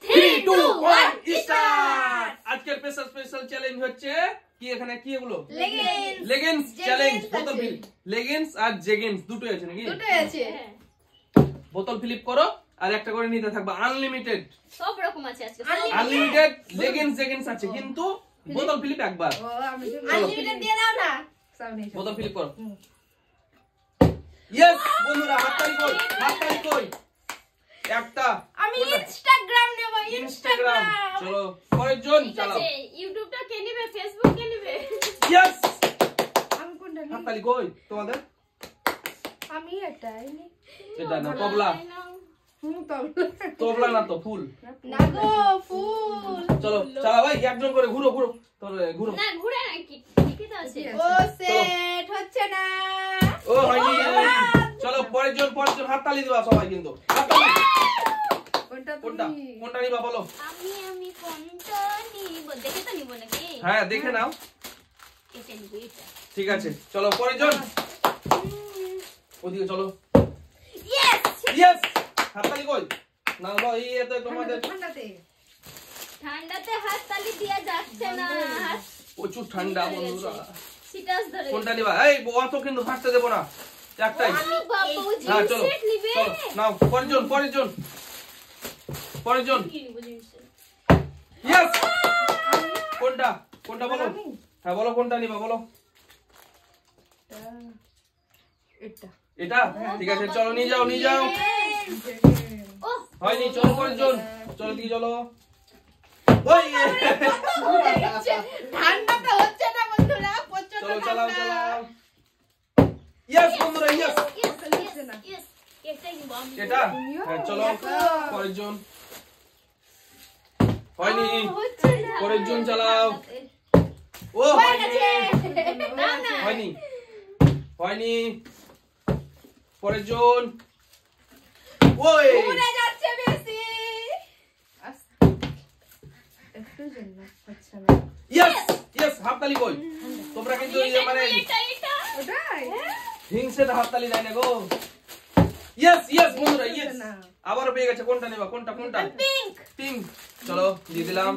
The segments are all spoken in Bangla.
3 2 1 স্টার্ট। আজকের স্পেশাল চ্যালেঞ্জ হচ্ছে কি, এখানে কি এগুলো লেগিংস চ্যালেঞ্জ। বোতল ফিলিপ, লেগিংস আর জেগিংস দুটোই আছে নাকি? দুটোই আছে। বোতল ফিলিপ করো আর একটা করে নিতে থাকবা। আনলিমিটেড সব রকম আছে আজকে, আনলিমিটেড লেগিংস জেগিংস আছে, কিন্তু বোতল ফিলিপ একবার। ও আমি আনলিমিটেড দিয়ে দাও না। বোতল ফিলিপ করো। ইয়েস বন্ধুরা, হাততালি কই, হাততালি কই। একটা আমি ইনস্টাগ্রাম নেব, ইনস্টাগ্রাম। চলো পরের জন চালাও। ইউটিউবটা কে নেবে, ফেসবুক কে নেবে? ইয়েস, আমি কোনটা নেব? হাততালি কই তোমাদের? আমি এটাই নি। এটা না, তবলা। তবলা না তো, ফুল না গো, ফুল। চলো চালাও ভাই, একজন করে ঘুরো ঘুরো, তাহলে ঘুরো। না ঘুরে না, কি তো আছে। ও সেট হচ্ছে না। ও হয়নি। চলো পরের জন হাততালি দিবা সবাই, কিন্তু হাততালি। কোনটা নিবা বলো? আমি কোনটা নিব, দেখে তো নিব নাকি? হ্যাঁ দেখে নাও। এটা নিব, এটা। ঠিক আছে চলো পরের জন। ওদিকে চলো। ইয়েস ইয়েস, হাততালি কই? না বাবা, এই এত তোমাদের ঠান্ডাতে হাততালি দেয়া যাচ্ছে না। প্রচুর ঠান্ডা বন্ধুরা। সিটাস ধরে। কোনটা নিবা? এই অত কিন্তু ফাঁসতে দেব না, একটাই। আমি বাবু হ্যাঁ চলো জিন্স নিবে। চলো নাও পরের জন। কি নিব জিন্স? ইয়েস, কোনটা বলো? হ্যাঁ বলো কোনটা নিবা বলো। এটা ঠিক আছে, চলো নিয়ে যাও। ও হয়নি, চলো পরের জন। চলো দিকে চলো। ওই ঠান্ডাটা হচ্ছে না বন্ধুরা, প্রচন্ড চলো ঠান্ডা। চালাও। ইয়েস বন্ধুরা, ইয়েস। ইয়েস এটাই নিব আমি। এটা হ্যাঁ চলো পরের জন। হয়নি, হচ্ছে না। পরের জন চালাও। ও হয়ে গেছে। না না হয়নি। পরের জন। ওই উড়ে যাচ্ছে বেশি। ইয়েস, হাততালি কই? তোমরা কিন্তু মানে এটা ওটাই হিংসেতে হাততালি দেয় না গো। ইয়েস বন্ধুরা, ইয়েস। আবারও পেয়ে গেছে। কোনটা নেবা? কোনটা পিঙ্ক। চলো দিয়ে দিলাম।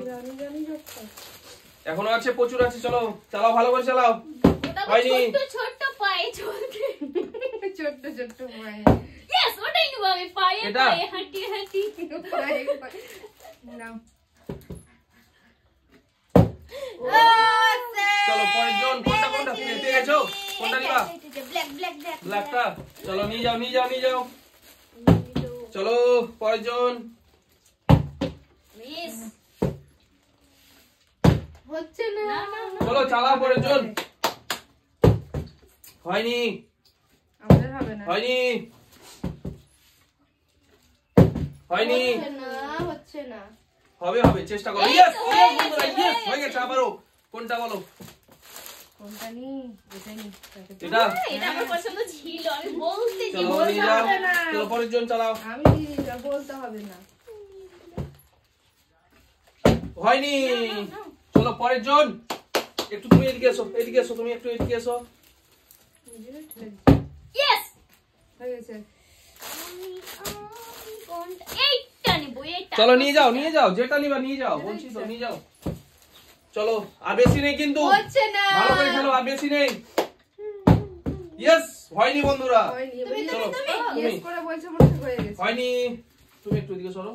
এখনো আছে, প্রচুর আছে। চলো চালাও, ভালো করে চালাও। হয়নি। ছোট পায়ে চলতে, ছোট পায়ে। ইয়েস ওটাই নিব আমি, পায়ে এটা? পায়ে হাঁটি পায়ে নাও। চলো পরের জন। কোনটা পেয়ে গেছো? কোনটা নিবা? ব্ল্যাক ব্ল্যাকটা। চলো নিয়ে যাও। চলো পরের জন। মিস হচ্ছে না। চলো চালাও পরের জন। হয়নি, আমাদের হবে না। হয়নি। হচ্ছে না। হবে, চেষ্টা করো। ইয়েস বন্ধুরা, ইয়েস হয়ে গেছে। আবারও কোনটা বলো? কোনটা নি? এটা এটা আমার পছন্দ ছিল, আমি বলতে চলো নিয়ে যাও। চলো পরের জন চালাও। আমি বলতে হবে না। হয়নি। চলো পরের জন। একটু তুমি এদিকে এসো, তুমি একটু এদিকে এসো। ইয়েস হয়ে গেছে। এইটা নিব, এইটা। চলো নিয়ে যাও, যেটা নিবা নিয়ে যাও, বলছি তো নিয়ে যাও। চলো আর বেশি নেই কিন্তু, হচ্ছে না। ভালো করে খেলো, আর বেশি নেই। ইয়েস, হয়নি বন্ধুরা। চলো ইয়েস করে বলছো মনে হয়ে গেছে। হয়নি, তুমি একটু এদিকে সরো।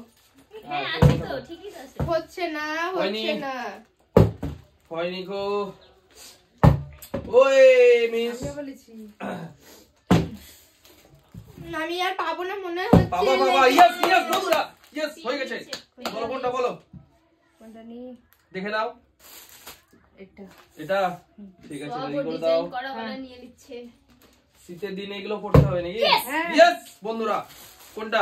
হ্যাঁ আছে তো, ঠিকই আছে। হচ্ছে না। হয়নি গো। ওই মিস, আমি বলেছি আমি আর পাবো না মনে হচ্ছে। বাবা ইয়েস বন্ধুরা, ইয়েস হয়ে গেছে। বলো কোনটা বলো? কোনটা নি? দেখে নাও। এটা ঠিক আছে, রেডি করে দাও। ডিজাইন করা বলে নিয়ে নিচ্ছে। শীতের দিনে এগুলো পড়তে হবে নাকি? ইয়েস বন্ধুরা, কোনটা?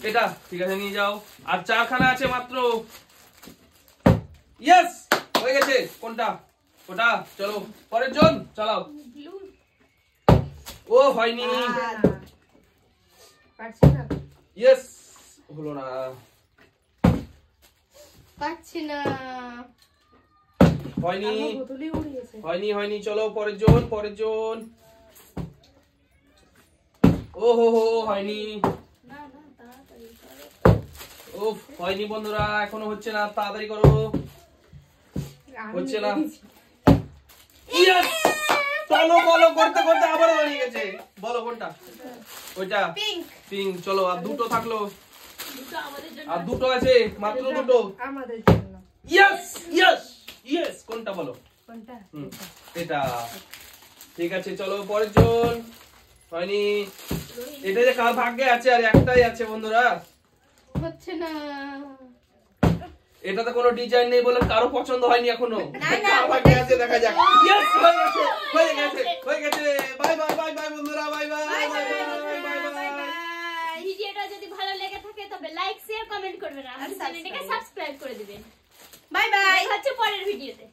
এটা ঠিক আছে, নিয়ে যাও। আর চারখানা আছে মাত্র। ইয়েস হয়ে গেছে। কোনটা? ওটা। চলো পরের জন চালাও। ও হয়নি। পারছি না। ইয়েস হলো না। পাচ্ছি না। হয়নি। চলো পরের জন। ও হো হয়নি। না তাড়াতাড়ি উফ, হয়নি বন্ধুরা, এখনো হচ্ছে না, তাড়াতাড়ি করো। হচ্ছে না। ইয়েস! বলো বলো, করতে করতে আবার হয়ে গেছে। বলো কোনটা? ওইটা পিঙ্ক। পিঙ্ক। চলো, আর দুটো থাকলো। দুটো আমাদের জন্য। আর দুটো আছে, মাত্র দুটো। আমাদের জন্য। Yes yes yes. কোনটা বলো? কোনটা? এটা। ঠিক আছে, চলো পরের জন। হয়নি। এটা যে কার ভাগ্যে আছে, আর একটাই আছে বন্ধুরা। হচ্ছে না। এটাতে কোনো ডিজাইন নেই বলে কারো পছন্দ হয়নি এখনো। না, না। কার ভাগ্যে আছে দেখা যাক। ইয়েস, হয়ে গেছে হয়ে গেছে হয়ে গেছে। বাই বাই বাই বাই বন্ধুরা, bye bye bye bye bye. ভিডিওটা যদি ভালো লেগে থাকে তবে লাইক শেয়ার কমেন্ট করবেন আর আমাদের চ্যানেলটাকে সাবস্ক্রাইব করে দিবেন। Bye bye. দেখা হচ্ছে পরের ভিডিওতে।